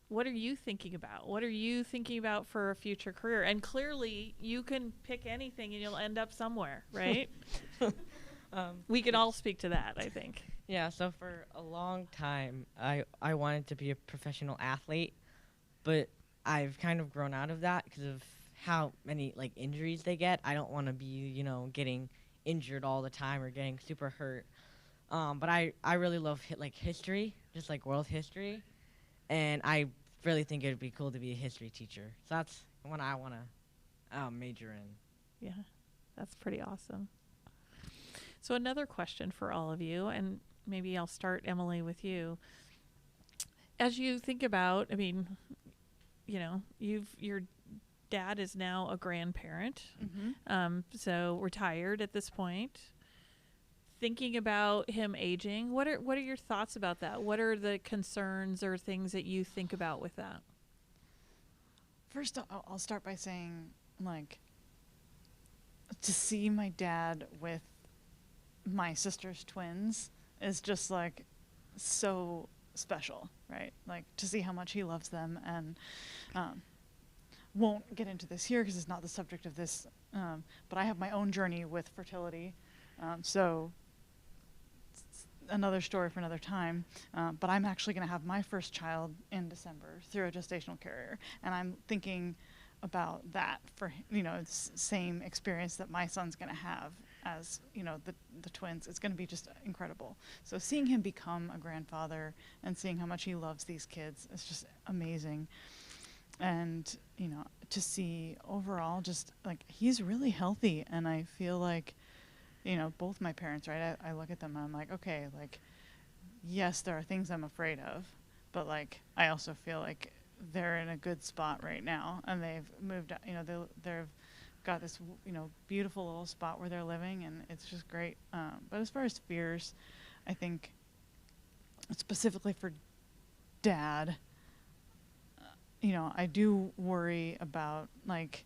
[SPEAKER 1] What are you thinking about? What are you thinking about for a future career? And clearly, you can pick anything and you'll end up somewhere, right? We can all speak to that, I think.
[SPEAKER 3] Yeah, so for a long time, I wanted to be a professional athlete, but I've kind of grown out of that because of how many, like, injuries they get. I don't want to be, getting injured all the time or getting super hurt. But I really love, history, just, like, world history. And I really think it would be cool to be a history teacher. So that's what I want to major in.
[SPEAKER 1] Yeah, that's pretty awesome. So another question for all of you, and maybe I'll start, Emily, with you. as you think about, I mean, your dad is now a grandparent, so retired at this point. Thinking about him aging, what are your thoughts about that? What are the concerns or things that you think about with that?
[SPEAKER 2] First, I'll start by saying, like, to see my dad with my sister's twins is just, like, so special, right? Like, to see how much he loves them, and won't get into this here because it's not the subject of this, but I have my own journey with fertility, so it's another story for another time, but I'm actually going to have my first child in December through a gestational carrier, and I'm thinking about that for, same experience that my son's going to have as, the twins. It's going to be just incredible. So seeing him become a grandfather and seeing how much he loves these kids is just amazing. And, to see overall just, like, he's really healthy, and I feel like, both my parents, right, I look at them and I'm like, okay, like, yes, there are things I'm afraid of, but, like, I also feel like they're in a good spot right now, and they've moved, they've got this, beautiful little spot where they're living, and it's just great. But as far as fears, I think specifically for Dad, I do worry about, like,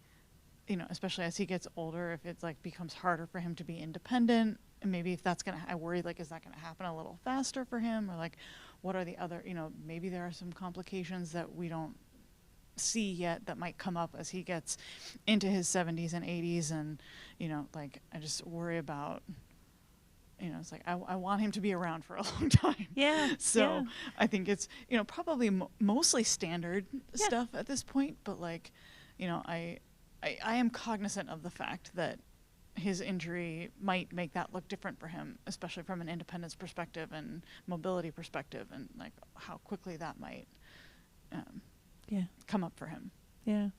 [SPEAKER 2] especially as he gets older, if it's, like, becomes harder for him to be independent, and maybe if that's I worry, like, is that gonna happen a little faster for him, or, like, what are the other, maybe there are some complications that we don't see yet that might come up as he gets into his 70s and 80s, and, like, I just worry about, it's like, I want him to be around for a long time.
[SPEAKER 1] Yeah.
[SPEAKER 2] So
[SPEAKER 1] yeah.
[SPEAKER 2] I think it's, probably mostly standard stuff at this point, but, like, I am cognizant of the fact that his injury might make that look different for him, especially from an independence perspective and mobility perspective, and, like, how quickly that might come up for him.
[SPEAKER 1] Yeah.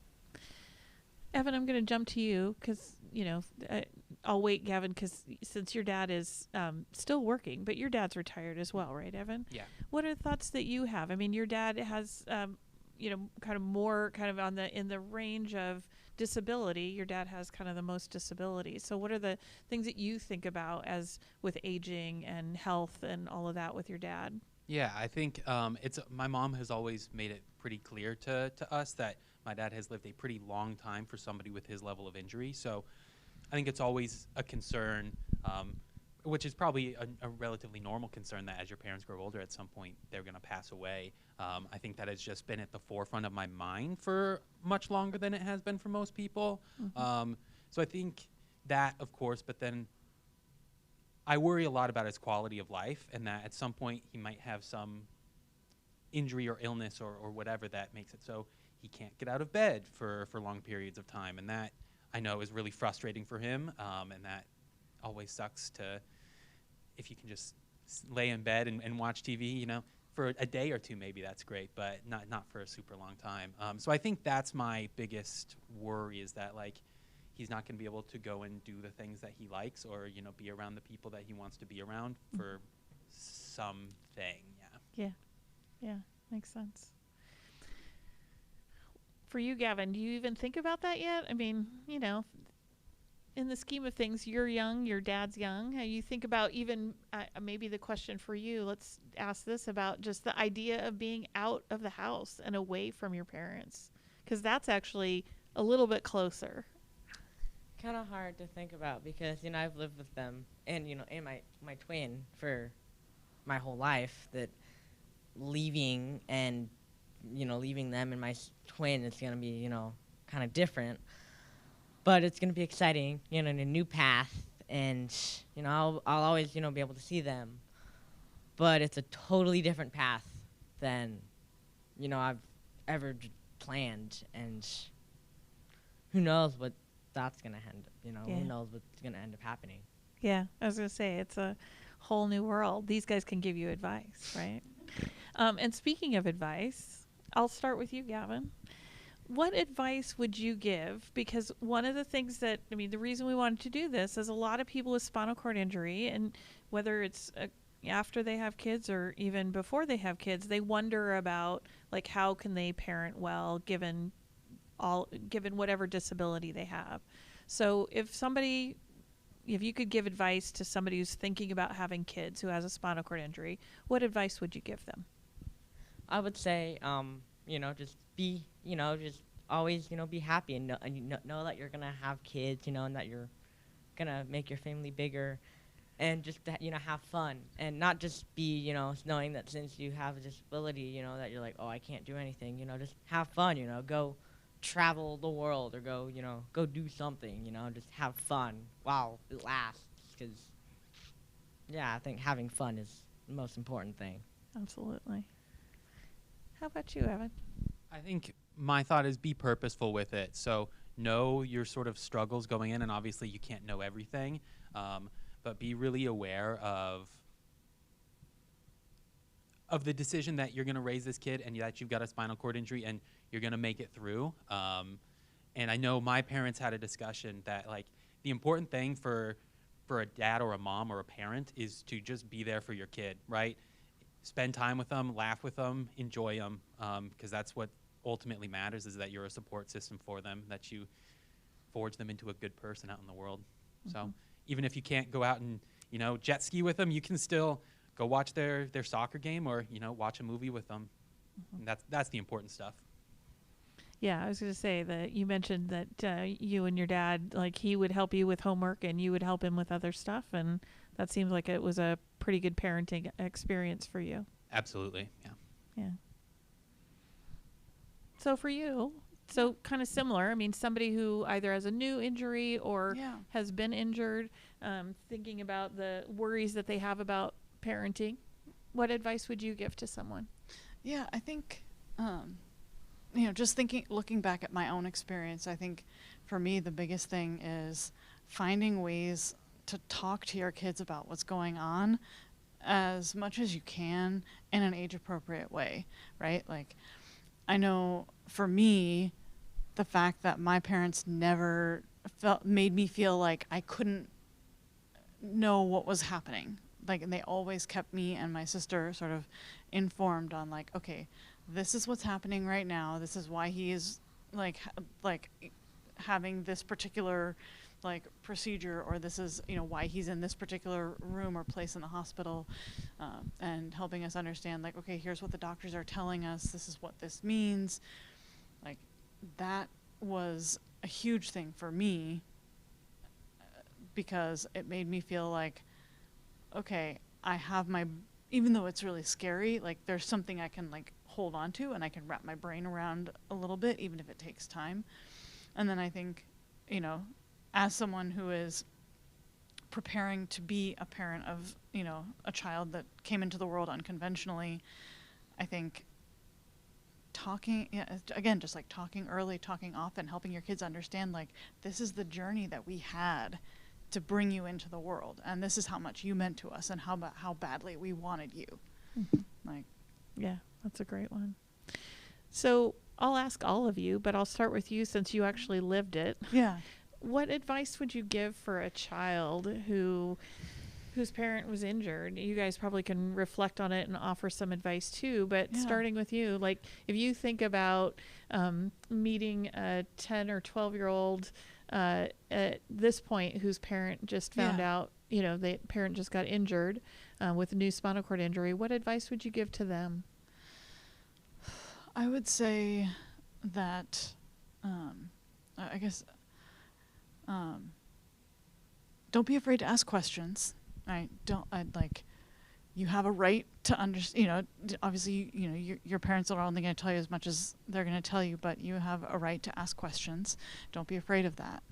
[SPEAKER 1] Evan, I'm going to jump to you because, I'll wait, Gavin, because since your dad is still working, but your dad's retired as well, right, Evan?
[SPEAKER 4] Yeah.
[SPEAKER 1] What are thoughts that you have? I mean, your dad has, kind of more kind of in the range of disability. Your dad has kind of the most disability. So what are the things that you think about as with aging and health and all of that with your dad?
[SPEAKER 4] Yeah, I think my mom has always made it pretty clear to us that my dad has lived a pretty long time for somebody with his level of injury. So I think it's always a concern, which is probably a relatively normal concern, that as your parents grow older, at some point they're going to pass away. I think that has just been at the forefront of my mind for much longer than it has been for most people.
[SPEAKER 1] Mm-hmm.
[SPEAKER 4] So I think that, of course, but then I worry a lot about his quality of life, and that at some point he might have some injury or illness or whatever that makes it so he can't get out of bed for long periods of time. And that, I know, is really frustrating for him, and that always sucks if you can just lay in bed and watch TV, for a day or two, maybe that's great, but not for a super long time. So I think that's my biggest worry, is that, like, he's not going to be able to go and do the things that he likes, or, be around the people that he wants to be around for something.
[SPEAKER 1] Yeah, makes sense. For you, Gavin, do you even think about that yet? I mean, in the scheme of things, you're young, your dad's young. How you think about even maybe the question for you, let's ask this about just the idea of being out of the house and away from your parents, because that's actually a little bit closer.
[SPEAKER 3] Kind of hard to think about because, I've lived with them and, and my twin for my whole life, that leaving and, leaving them and my twin is going to be, kind of different. But it's going to be exciting, in a new path, and, I'll always, be able to see them. But it's a totally different path than, I've ever planned, and who knows what that's going to end, who knows what's going to end up happening.
[SPEAKER 1] Yeah, I was going to say, it's a whole new world. These guys can give you advice, right? And speaking of advice, I'll start with you, Gavin. What advice would you give? Because one of the things that, the reason we wanted to do this is a lot of people with spinal cord injury, and whether it's after they have kids or even before they have kids, they wonder about like how can they parent well given whatever disability they have. So if you could give advice to somebody who's thinking about having kids who has a spinal cord injury, what advice would you give them?
[SPEAKER 3] I would say, just be, just always, be happy and know that you're gonna have kids, and that you're gonna make your family bigger, and just have fun and not just be, knowing that since you have a disability, that you're like, oh, I can't do anything, just have fun, go travel the world or go do something, just have fun while it lasts, because I think having fun is the most important thing.
[SPEAKER 1] Absolutely. How about you, Evan?
[SPEAKER 4] I think my thought is be purposeful with it. So know your sort of struggles going in, and obviously you can't know everything, but be really aware of the decision that you're going to raise this kid and that you've got a spinal cord injury and you're going to make it through. And I know my parents had a discussion that like the important thing for a dad or a mom or a parent is to just be there for your kid, right? Spend time with them, laugh with them, enjoy them, because that's what ultimately matters, is that you're a support system for them, that you forge them into a good person out in the world. So even if you can't go out and, jet ski with them, you can still go watch their soccer game or, watch a movie with them. And that's the important stuff.
[SPEAKER 1] Yeah, I was going to say that you mentioned that you and your dad, like he would help you with homework and you would help him with other stuff. And that seems like it was a pretty good parenting experience for you.
[SPEAKER 4] Absolutely, yeah.
[SPEAKER 1] Yeah. So for you, kind of similar. I mean, somebody who either has a new injury or has been injured, thinking about the worries that they have about parenting, what advice would you give to someone?
[SPEAKER 2] Yeah, I think, just looking back at my own experience, I think for me the biggest thing is finding ways to talk to your kids about what's going on as much as you can in an age-appropriate way, right? Like, I know for me, the fact that my parents never made me feel like I couldn't know what was happening. Like, and they always kept me and my sister sort of informed on like, okay, this is what's happening right now. This is why he is like having this particular like procedure, or this is, why he's in this particular room or place in the hospital, and helping us understand like, okay, here's what the doctors are telling us. This is what this means. Like, that was a huge thing for me, because it made me feel like, okay, I have even though it's really scary, like there's something I can like hold on to and I can wrap my brain around a little bit, even if it takes time. And then I think, as someone who is preparing to be a parent of, a child that came into the world unconventionally, I think talking, again, just like talking early, talking often, helping your kids understand like, this is the journey that we had to bring you into the world, and this is how much you meant to us and how badly we wanted you. Like,
[SPEAKER 1] yeah, that's a great one. So I'll ask all of you, but I'll start with you since you actually lived it.
[SPEAKER 2] Yeah.
[SPEAKER 1] What advice would you give for a child whose parent was injured? You guys probably can reflect on it and offer some advice too, but starting with you, like if you think about meeting a 10 or 12-year-old at this point whose parent just found out, the parent just got injured with a new spinal cord injury, what advice would you give to them?
[SPEAKER 2] I would say that, I guess, don't be afraid to ask questions. Right? You have a right to understand, obviously, your parents are only going to tell you as much as they're going to tell you, but you have a right to ask questions. Don't be afraid of that.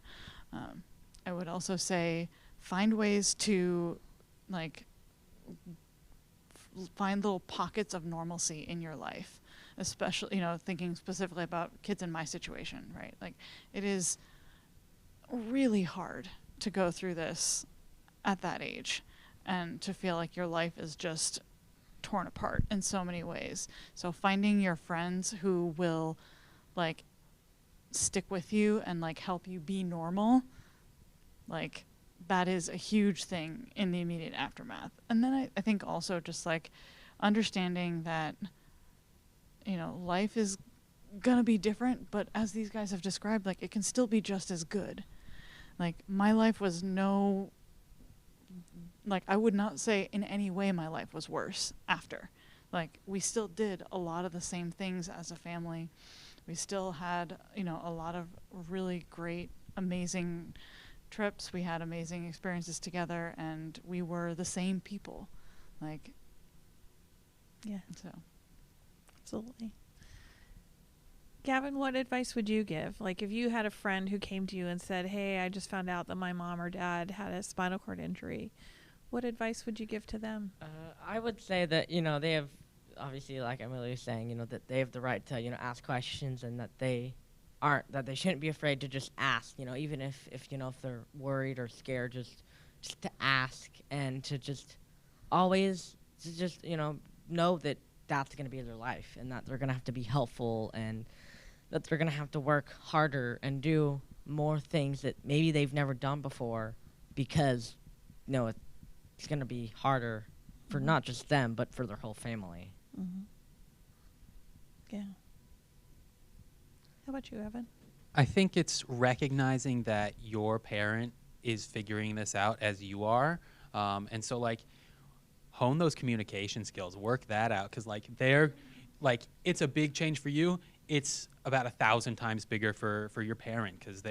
[SPEAKER 2] I would also say find ways to, find little pockets of normalcy in your life, especially, thinking specifically about kids in my situation, right? Like, it is really hard to go through this at that age and to feel like your life is just torn apart in so many ways. So finding your friends who will stick with you and help you be normal, that is a huge thing in the immediate aftermath. And then I think also just like understanding that, you know, life is gonna be different, but as these guys have described, like it can still be just as good. Like my life was like I would not say in any way my life was worse after. Like we still did a lot of the same things as a family. We still had, you know, a lot of really great, amazing trips. We had amazing experiences together, and we were the same people. Like,
[SPEAKER 1] Yeah,
[SPEAKER 2] so.
[SPEAKER 1] absolutely. Gavin, what advice would you give? Like if you had a friend who came to you and said, "Hey, I just found out that my mom or dad had a spinal cord injury," what advice would you give to them?
[SPEAKER 3] I would say that, you know, they have, obviously, like Emily was saying, you know, that they have the right to, you know, ask questions, and that they shouldn't be afraid to just ask, you know, even if you know, if they're worried or scared, just to ask, and to just always to just, you know that that's going to be their life, and that they're going to have to be helpful, and that they're going to have to work harder and do more things that maybe they've never done before, because, you know, it's going to be harder for not just them, but for their whole family.
[SPEAKER 1] Mm-hmm. Yeah. How about you, Evan?
[SPEAKER 4] I think it's recognizing that your parent is figuring this out as you are. And so, like, hone those communication skills, work that out. Because, like, it's a big change for you. It's about 1,000 times bigger for your parent, because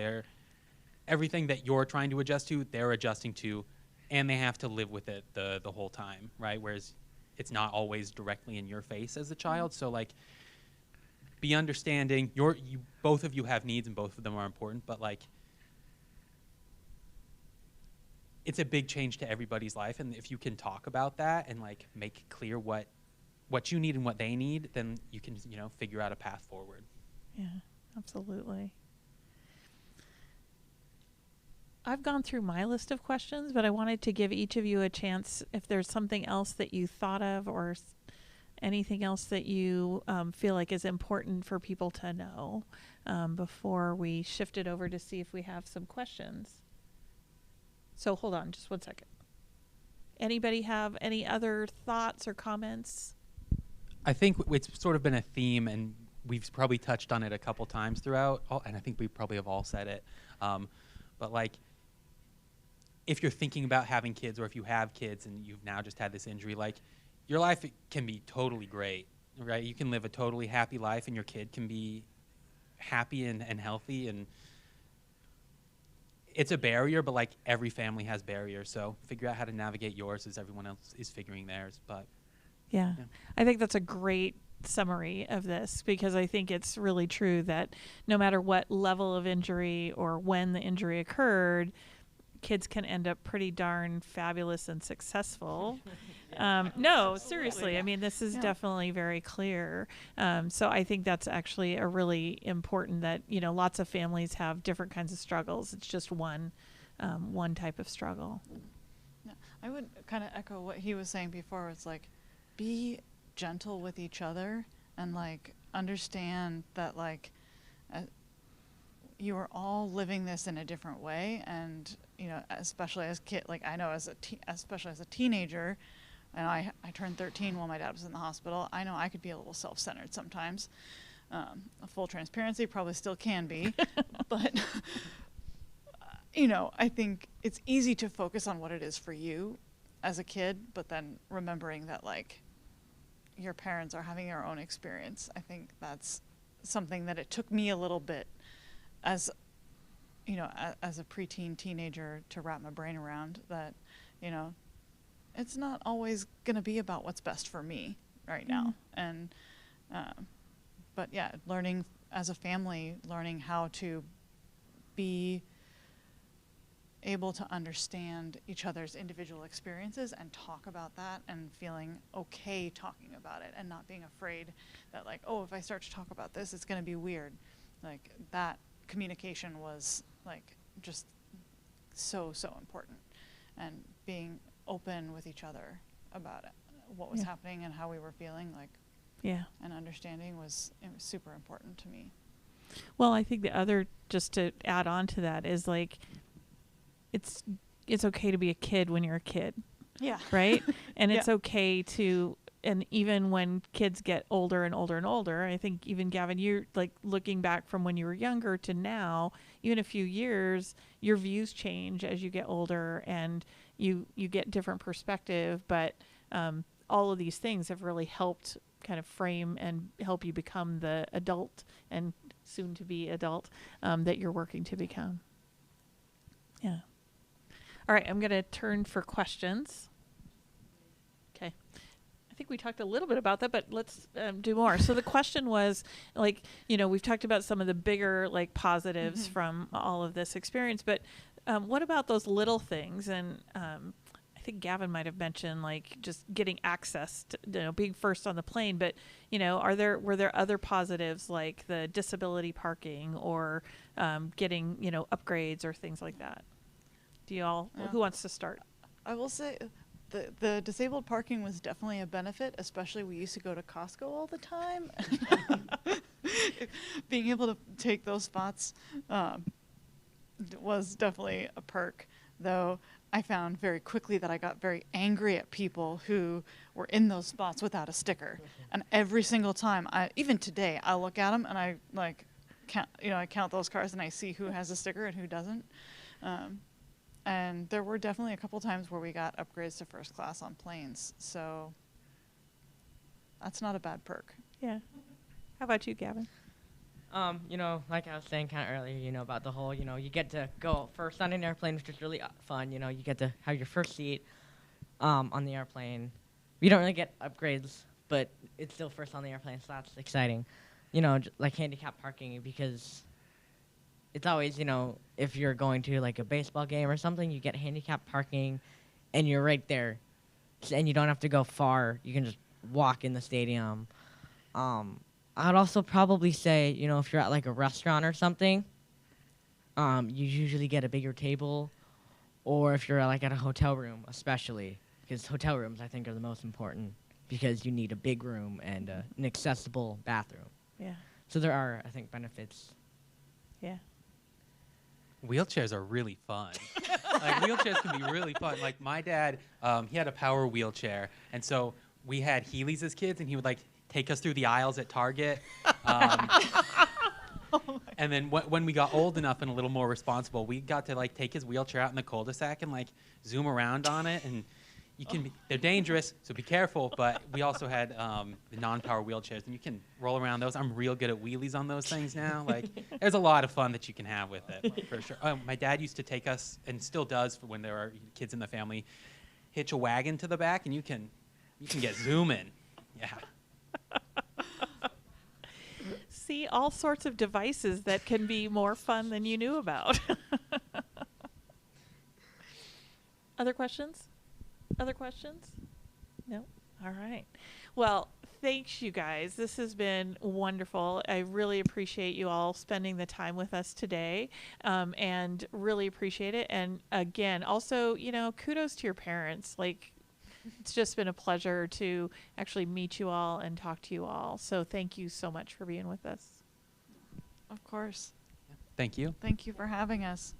[SPEAKER 4] everything that you're trying to adjust to, they're adjusting to, and they have to live with it the whole time, right? Whereas it's not always directly in your face as a child. So, like, be understanding. Both of you have needs, and both of them are important, but, like, it's a big change to everybody's life, and if you can talk about that and, like, make clear what you need and what they need, then you can, you know, figure out a path forward.
[SPEAKER 1] Yeah, absolutely. I've gone through my list of questions, but I wanted to give each of you a chance if there's something else that you thought of, or anything else that you feel like is important for people to know before we shift it over to see if we have some questions. So hold on just 1 second. Anybody have any other thoughts or comments?
[SPEAKER 4] I think it's sort of been a theme, and we've probably touched on it a couple times throughout, and I think we probably have all said it. But, like, if you're thinking about having kids, or if you have kids and you've now just had this injury, like, your life can be totally great, right? You can live a totally happy life, and your kid can be happy and healthy, and it's a barrier, but, like, every family has barriers, so figure out how to navigate yours as everyone else is figuring theirs. But
[SPEAKER 1] Yeah.
[SPEAKER 4] Yeah.
[SPEAKER 1] I think that's a great summary of this, because I think it's really true that no matter what level of injury or when the injury occurred, kids can end up pretty darn fabulous and successful. No, seriously. I mean, this is definitely very clear. So I think that's actually a really important that, you know, lots of families have different kinds of struggles. It's just one type of struggle.
[SPEAKER 2] Yeah, I would kind of echo what he was saying before. It's like, be gentle with each other, and, like, understand that, like, you are all living this in a different way, and, you know, especially as like, I know especially as a teenager, and I turned 13 while my dad was in the hospital. I know I could be a little self-centered sometimes. Full transparency, probably still can be, but you know, I think it's easy to focus on what it is for you as a kid, but then remembering that, like, your parents are having their own experience. I think that's something that it took me a little bit as, you know, as a preteen teenager to wrap my brain around, that, you know, it's not always going to be about what's best for me right now. And, but yeah, learning as a family, learning how to be able to understand each other's individual experiences and talk about that, and feeling okay talking about it, and not being afraid that, like, oh, if I start to talk about this, it's going to be weird. Like, that communication was, like, just so important, and being open with each other about it, what was happening and how we were feeling, like, and understanding it was super important to me.
[SPEAKER 1] Well, I think the other, just to add on to that, is, like, it's it's okay to be a kid when you're a kid,
[SPEAKER 2] Yeah.
[SPEAKER 1] right? And
[SPEAKER 2] Yeah.
[SPEAKER 1] it's okay to, and even when kids get older and older and older, I think even Gavin, you're like looking back from when you were younger to now, even a few years, your views change as you get older, and you get different perspective. But all of these things have really helped kind of frame and help you become the adult and soon to be adult that you're working to become. Yeah. All right, I'm going to turn for questions. Okay. I think we talked a little bit about that, but let's do more. So the question was, like, we've talked about some of the bigger, like, positives from all of this experience, but what about those little things? And I think Gavin might have mentioned, like, just getting access to, being first on the plane, but, were there other positives like the disability parking or getting, upgrades or things like that? Do you all,
[SPEAKER 2] Yeah.
[SPEAKER 1] who wants to start?
[SPEAKER 2] I will say the disabled parking was definitely a benefit, especially we used to go to Costco all the time. Being able to take those spots was definitely a perk, though I found very quickly that I got very angry at people who were in those spots without a sticker. And every single time, even today, I look at them and I count those cars and I see who has a sticker and who doesn't. And there were definitely a couple times where we got upgrades to first class on planes. So that's not a bad perk.
[SPEAKER 1] Yeah. How about you, Gavin?
[SPEAKER 3] Like I was saying kind of earlier, about the whole, you get to go first on an airplane, which is really fun. You get to have your first seat on the airplane. You don't really get upgrades, but it's still first on the airplane, so that's exciting. Like handicap parking, because it's always, if you're going to like a baseball game or something, you get handicap parking and you're right there. And you don't have to go far. You can just walk in the stadium. I'd also probably say, if you're at like a restaurant or something, you usually get a bigger table. Or if you're like at a hotel room, especially, because hotel rooms I think are the most important because you need a big room and an accessible bathroom.
[SPEAKER 1] Yeah.
[SPEAKER 3] So there are, I think, benefits.
[SPEAKER 1] Yeah.
[SPEAKER 4] Wheelchairs are really fun. Like, wheelchairs can be really fun. Like, my dad, he had a power wheelchair, and so we had Heelys as kids, and he would like take us through the aisles at Target. And then when we got old enough and a little more responsible, we got to like take his wheelchair out in the cul-de-sac and like zoom around on it. And they're dangerous, so be careful. But we also had the non-power wheelchairs, and you can roll around those. I'm real good at wheelies on those things now. Like, there's a lot of fun that you can have with it, for sure. My dad used to take us, and still does for when there are kids in the family, hitch a wagon to the back, and you can get zooming. Yeah.
[SPEAKER 1] See, all sorts of devices that can be more fun than you knew about. Other questions? Other questions? No? All right. Well, thanks, you guys. This has been wonderful. I really appreciate you all spending the time with us today, and really appreciate it. And again, also, kudos to your parents. Like, it's just been a pleasure to actually meet you all and talk to you all. So thank you so much for being with us.
[SPEAKER 2] Of course.
[SPEAKER 4] Thank you.
[SPEAKER 2] Thank you for having us.